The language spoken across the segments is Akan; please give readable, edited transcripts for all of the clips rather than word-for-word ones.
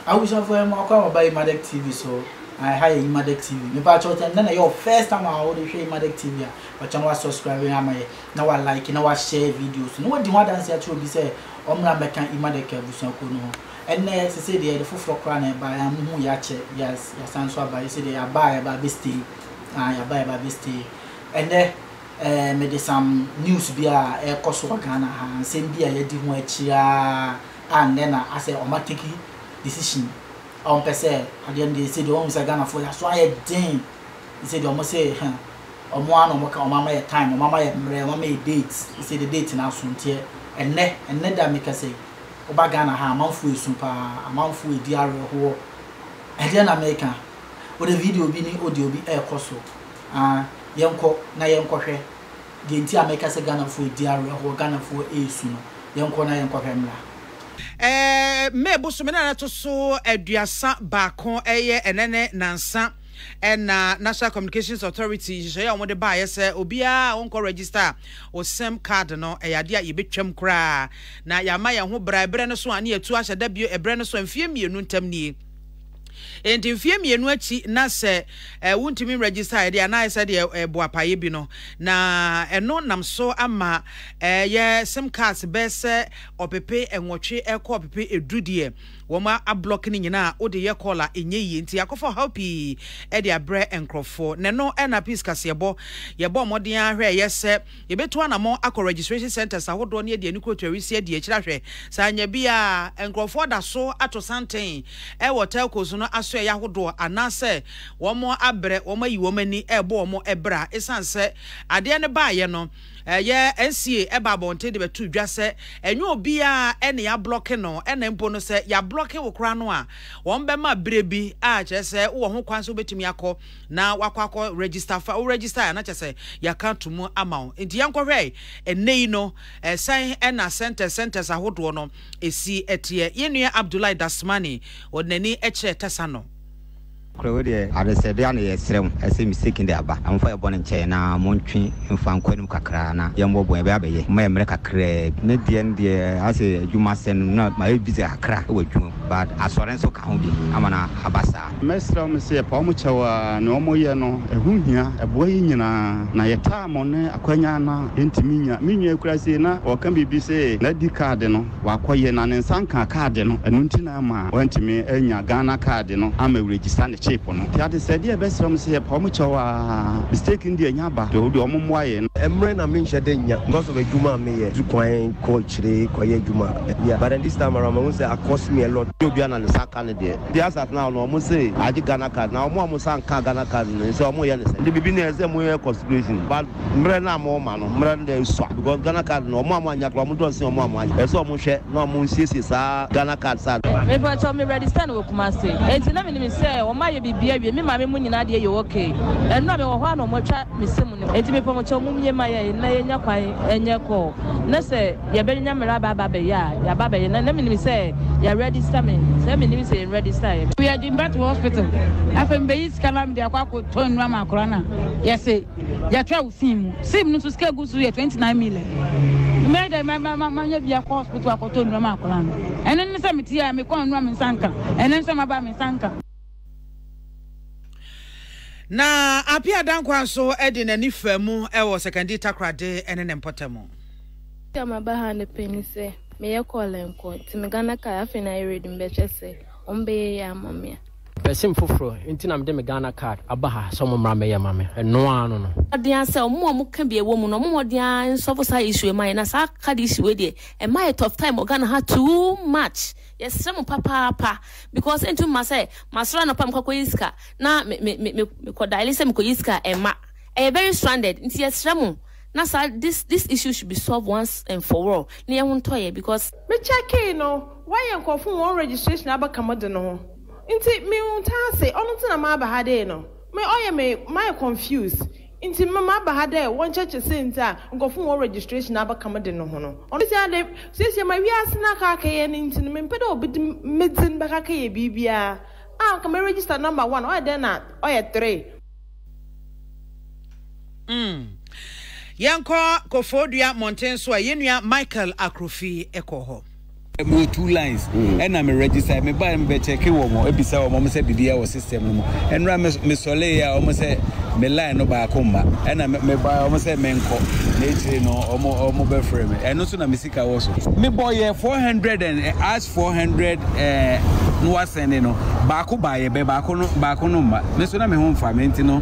I wish for him come by Emadek TV, so I hire Emadek TV. Me patch out and then your first time I would show Emadek TV. But I was subscribing now I like now I share videos. No one demand dance actually be say Omra Mekan Emadek Busanko. And next say the full crown by who yache, yes, answer by say they are buy by this tea. I buy by this tea. And then made some news be a cost of Ghana and same be a yedi chia and then I say automatic decision on per se at the end they say the ones are Ghana for that's why a ding. He said almost say on one or mama time or mama dates. He said the date in our soon here and then that make us say Oba Ghana ha amanfo esumpa amanfo ediare ho e dey na America o the video bi ni audio bi e koso yenko na yenko hwe de nti America se Ghana fo ediare ho Ghana fo esu no yenko na yenko hwe mra mebo so me na to so aduasa baako eye enene nansa and National Communications Authority share on the buy say obia wonko register o SIM card no eyade a yebetwam kra na yama ye ho bra ebre no so ane etu ahye da bio ebre no so mfie mienu ntam nie enti mfie mienu achi na se wontimi register de na se de boapaye bi no na eno nam so ama ye SIM cards be se opepe enwotwe ekọ opepe edudie woma a block ni nyina o de ye caller enye yi nti akofo happy e de abre enkrofo ne no na peace kasebo ye bo modern ahwe ye se ye beto anamo akọ registration centers ahodo ne de anikro twawisi de akira hwe sanya bia enkrofo da so ato santen e hotel kozu no aso ye ahodo anase womo abre womo yi womani e bo womo ebra esanse ade ne ba ye no ye NCA eba bonte de betu dwase enyo obia ene ya block no ene mpo no se ya block wo kra no a won be ma brebi a chese wo ho kwan so betumi akọ na wakọ register fa o register na chese ya kan tumu ama enti yanko hwe enei no san ena centers ahodo no esi etie yenua Abdullahi Dasmani odnani eche tesano Crowdie, I said, Yam, I say mistake in the Abba. I'm for a bonnet and chain, Montri, and Fanquenum Cacrana, Yambo Baby, my America crab, Nedian, dear, I say, you must send not my busy crack with you, but as far as County, I'm an Abassa. Master, Monsieur Pomucha, no more, no, a room here, a boy in a time on a quanyana, intimina, Minia Crasina, or can be busy, Lady Cardinal, Wakoyan and Sanka Cardinal, and Untinama went to me, and Ghana Cardinal, I'm a registered. Cheap on the said, yeah, best from say, Pomucha, mistaking the Yaba, do Omway, and Emren, I mean, Shadenia, most of a Juma me to coin, coach, Koye Juma. Yeah, but this time around, I won't say, it cost me a lot. You'll be on the Sakan there. The answer now, no more say, I did Ghana card, now more Musanka Ghana card, and so more. The beginning is a more consideration, but Mrena more man, Mrena swap, because Ghana card, no more man, Yaklamuton, so more, and so much, no moon sees Ghana card. Maybe I told me register with Kumasi. And let me say, my baby, me, my money, idea you okay. And not one or much Miss Simon. And to me, Pomocho, my and your call. Let's say, you're very number Baba, ya Baba, and let me say, you're ready, Stammy. Let me say, ready, style. We are in back to hospital. After base, Calam, the Aquaco, Ton Rama, Corona. Yes, your travel seem to scale goes to 29 million. Made my mamma be a hospital to Ton Rama, Corona. And then some tea, I may call Ramin Sanka, and then some about me Sanka. Na apia dankwa so edi na nifemu ewo secondary takrade ene nempotemo. Ya mabaha ne penise me ye call enko ti me Ghana ka afi na ready mbeche se ombe ya mamia. Person foforo nti na me de me Ghana card abaha so mo mra me ya mame eno anu no. Odian se omo ka bi ewo mu no omo odian so for say issue mai na sa card issue we de e my tough time Ghana had too much. Yes, some papa because into my say masra no pam kwako iska na me ko daily say me ko iska ema e very stranded nti yes remu na sa this issue should be solved once and for all na ye huntoye because me check no why you go for one registration aba kamode no nti me unta say onu tina ma aba hade no me oye me my confused inti mama bahade one church center go for one registration aba kamade no ho no onu ti ade se ma wi asena ka ka ye inti me pedo obi medin ba ka ka ye bibia ka me register number 1 oye then na oye 3 yanko kofodua monten so yenua Michael Akrofi ekoho 2 lines and I'm register me buy me check wo ebisa wo say bibia wo system no and ra me sole ya wo say me line no ba komba and me buy wo say menko na echi no omo be frame and no so na me sika wo so me boy 400 and ask 400 no wa send no ba ko ba ye be ba ko no ma me so na me home family no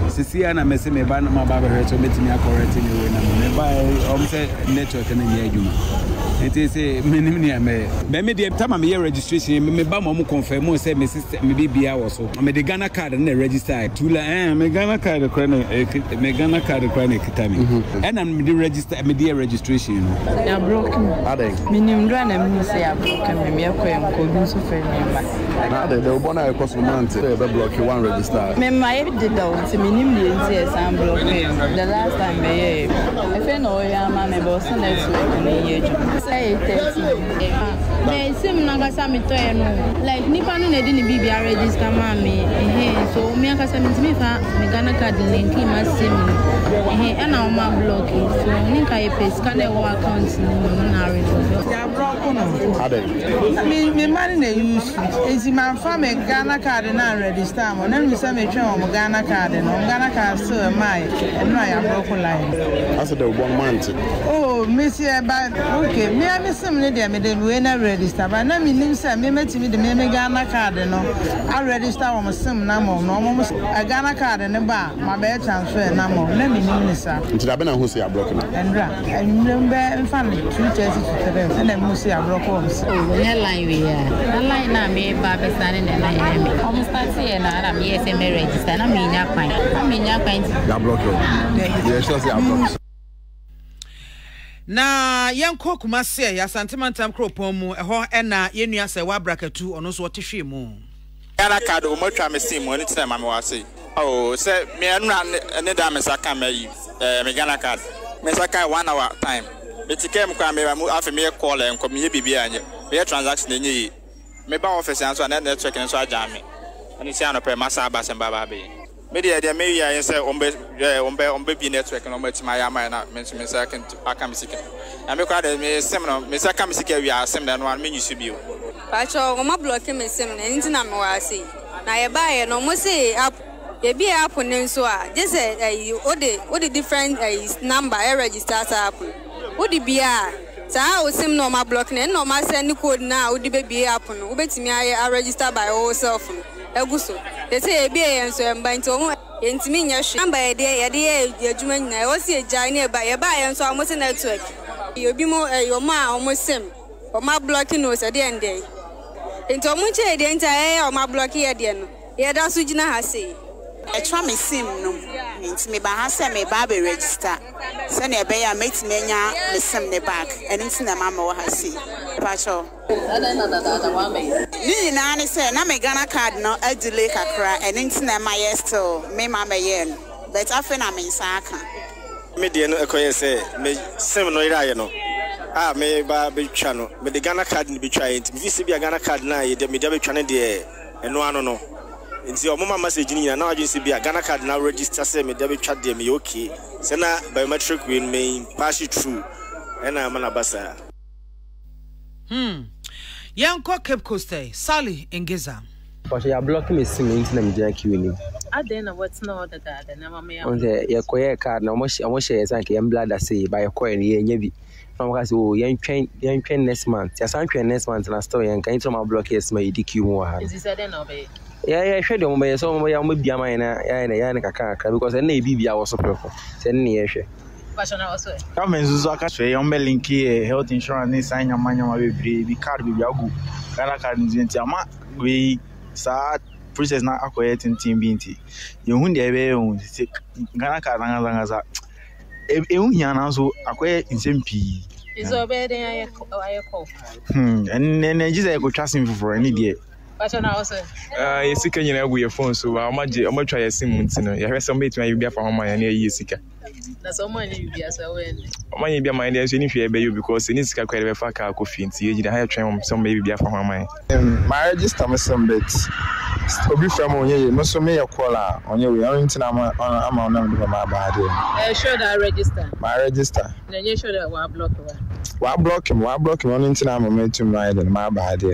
sisi na me say me ba na ba be so metimi correct ni we na me buy say network na me adwuma it is a minimum me the time me registration me ba mo confirm say me sister me bibia wo so me the Ghana card na register tula me Ghana card kwa na kitami and I'm the register me the registration ya broken Atigya minim do na me say ya broken me akwa enko so fe member na the bona e cost month be block you one register me my did that minim the NCS am block the last time me e fe no ya ma me bo so network na yeju say 30 me sim na gasa me to e no like nipa no na di ni bibia register ma me so me akasa me fa me Ghana card link ma sim e na o ma block so ninka e pay scan e wo account ni na register ya block no Atigya me man na use ezi man fa me Ghana card na register mo na me say me twa mo Ghana card no Ghana card so my no ya block line as the 1 month oh me say but okay me sim ne dey me dey we na register but na me nim say me metimi de me Ghana card no I register mo sim na mo no mo Ghana card ne ba ma be transfer na mo na me nim ni sa nti da be na hu say block no endra remember fan 230 to 3 na me say block o na line we ya na line na me ba be sane na line me almost start here na me say me register na me nya kwan da block you yeah sure say block na yenko kuma se ya santimantam kropon mu eho na yenua se wa brakatu ono so wote mu Ghana card o matwa me sim oni tina ma me wa se oh se me enra ne da me saka me me Ghana card me saka 1 hour time me tikem kwa me afi me call enko me bibia anye me transaction enye me ba office anso na network nso aja me ani se anope masa ba se baba be me de me ya say ombe bi network no matima ya ma na me second aka me sika na me kwa de me sim no me saka me sika wi asem na no me nyusu bi o pacho o ma block me sim na nti na me wa se na ye ba ye no mo se app ye bi app ne nso a je say o de different number e register app o de bia sa o sim no ma block ne no ma send code na o de be app no o betimi a register by yourself eguso they say e bi e nso emba nti o yentimi nya hwe number ye de adwuma nyina o se ejai na e ba ye nso amote network obi mo yo ma o mo sim o ma block no se de ende nti o mo che de nta o ma block ye de no ye da so gina ha sei e twa me sim no nti me ba ha se me ba be register se na e be ya metime nya me sim ne back eni nti na ma wo ha sei pacho ni na ni say na me Ghana card no a delay kakra eni nti na ma yes still me ma me yen but afi na me nsaka me de no ekoye say me sim no ira ye no me ba be twa no me de Ghana card ni be twa enti me fi bi Ghana card na ye de me de be twa ne de eno ano no nti o mama message ni na wadin si bi Ghana card na register say me de be twa de me okay say na biometric we me pass it through ena mana basa Yanko Cape Coast Sally Ngeza but you are blocking me sim into them jack you ni adena what's no other card na mama ya on the your koye card na mo share sanke yam blood say by your coin ye nya bi from ka say o yan twen next month ya san twen next month na store yan kan to ma block yes ma idq mu ha is said no be yeah hwe de mo be so mo ya mo bia man na ya na kaka because na e bibia wo so preko se ne ye hwe Government zuzu aka hwe yon be link health insurance ni sign nyama bebre bi card bi agu Ghana card nti ama we sa process na akoye tintin bi nti ye hu de be hu Ghana card na za e hu hia na so akoye insempi izo be den aye call en jize ko twasim for any there Yesika nyina egu ye phone so omatwa yesim ntino ye hwese mbetuma ye bia fa homa ya na yesika na so man ye bia so we omanye bia man dey so ni hwe be you because ni sika kwere be fa ka kofi nti ye gida ha twen so be bia fa homa my register me some bit obi from onye no so me ye call a onye we on ntina ama ona me ma ba de sure that register my register na ye sure that wa block wa Wa block him on internet momentum right and my bad.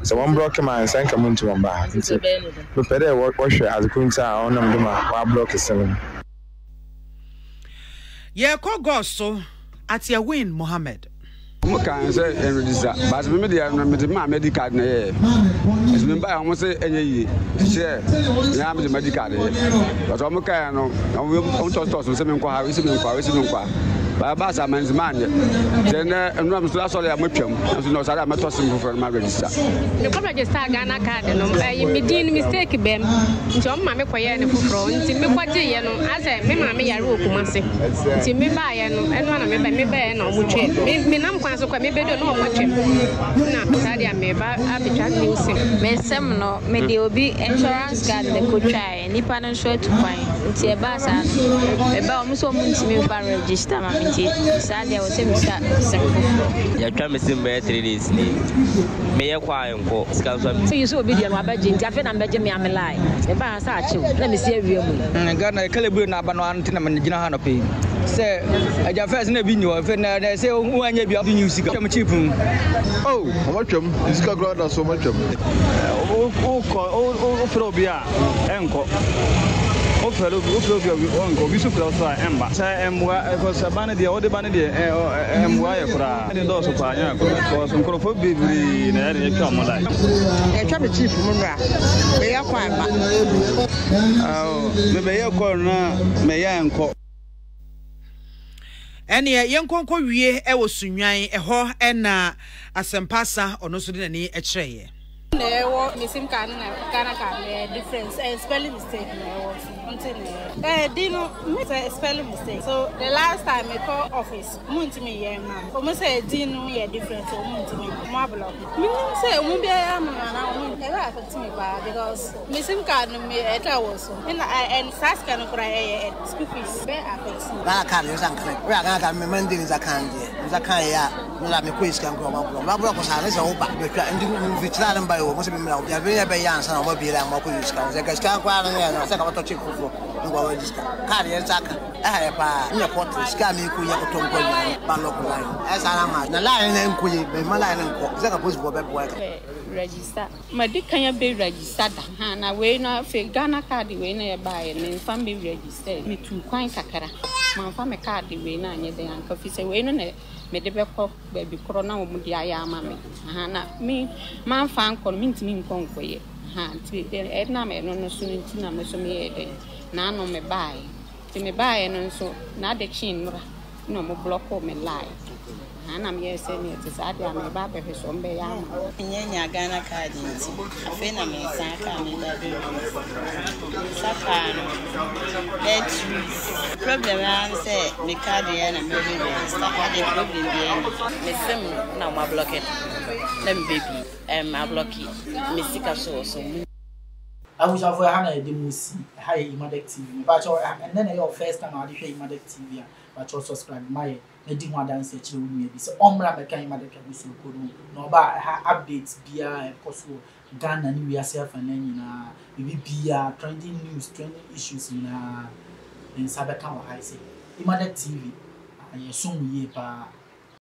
So one block him and send him into one bar. We better what share as a quinta on them wa block is 7. Yeah, call Gosso at your win, Mohammed. Can say and register, but me dey my medical card na here. It's me buy almost any year. Share, yeah, me medical card. But I'm okay no. I'm to say me kwa, we see me kwa. Baba sa man's man. Then and I'm so sorry I'm twem. So no say I'm to sim for my register. The come register Ghana card no. Me din mistake bem. Nti o ma me koye ne fufuro. Nti me kwaje ye no. Ase me ma me yare okumase. Nti me ba ye no. Eno na me ba na omutwe. Me nam kwa so kwa me bedo no omutwe. Na sadia me ba abitwa news. Me sem no me de obi insurance card de ko try. Nipa no show to fine. Nti e ba sa no. E ba o so mu ntimi fa register ma Sadia was him. You try me sim by 3 days. May I quite uncle? So you so obedient, my budget. I feel I'm begging me. I'm a lie. If I start you, let me see a real one. Ghana, Calabria, Nabanon, Tinaman, Jina pay. Say, I just first never knew. If they say, who I never have you see, come cheap. Oh, how much this got ground so much. Oh, Frobia, Enco. Ofero onko bisu kura so emba say emwa for sabana de ode bana de emwa ya kura de do so kwa nya ko so nkrofo bibiri na ya twa mo lai e twa be chief mu nra be ya kwa ba me ya ko na me ya enko ene yenkonko wie e wo sunwan e ho na asempasa ono so de nani e kireye Never missing can difference spelling mistake. Dino spelling mistake. So the last time I call office, Muntimi young man. Almost say Dino yeah different or Muntimi Marble. Meaning say Mumbia never affect me because missing card me at was and Sas can cry school fees. Bear affects me. I can't use uncle. We are going to remember this I can't. I can't. No, let me quiz can go. My brother was a open. And by almost be now. They are very young, and what be like more use. They can start quarreling and I to check for go register. Carry Zaka. I have a near port, scammy, Kuyakoton, Baloco line. As I am, the line and Kuy, my line and Zaka was register. My dick can be registered. And I will not fake Ghana card the way near by and family registered. Me too quite kakara. My family card the way now, and the uncle is away on it. Me de beko baby corona mudi aya mama na me man fan kon minti min kon koye ti de na me no so nti na me so me e na no me buy ti me buy no so na de chin mura no mo block me lie na me yes ni ti sa de me ba be so mbe ya ma nyanya Ghana card nti afi na me san ka me da be saka no problem am say me card ya na me register the problem there me sem na ma block it let me baby ma block it me sika so I wish I had a musi high Emadek TV but and then your first time I share Emadek TV but you subscribe my didn't want dance actually maybe so omra me kan Emadek so ko no ba updates bia possible Ghana ni we self and then na bia trending news trending issues na in sabeka wa high say Emadek TV I assume ye pa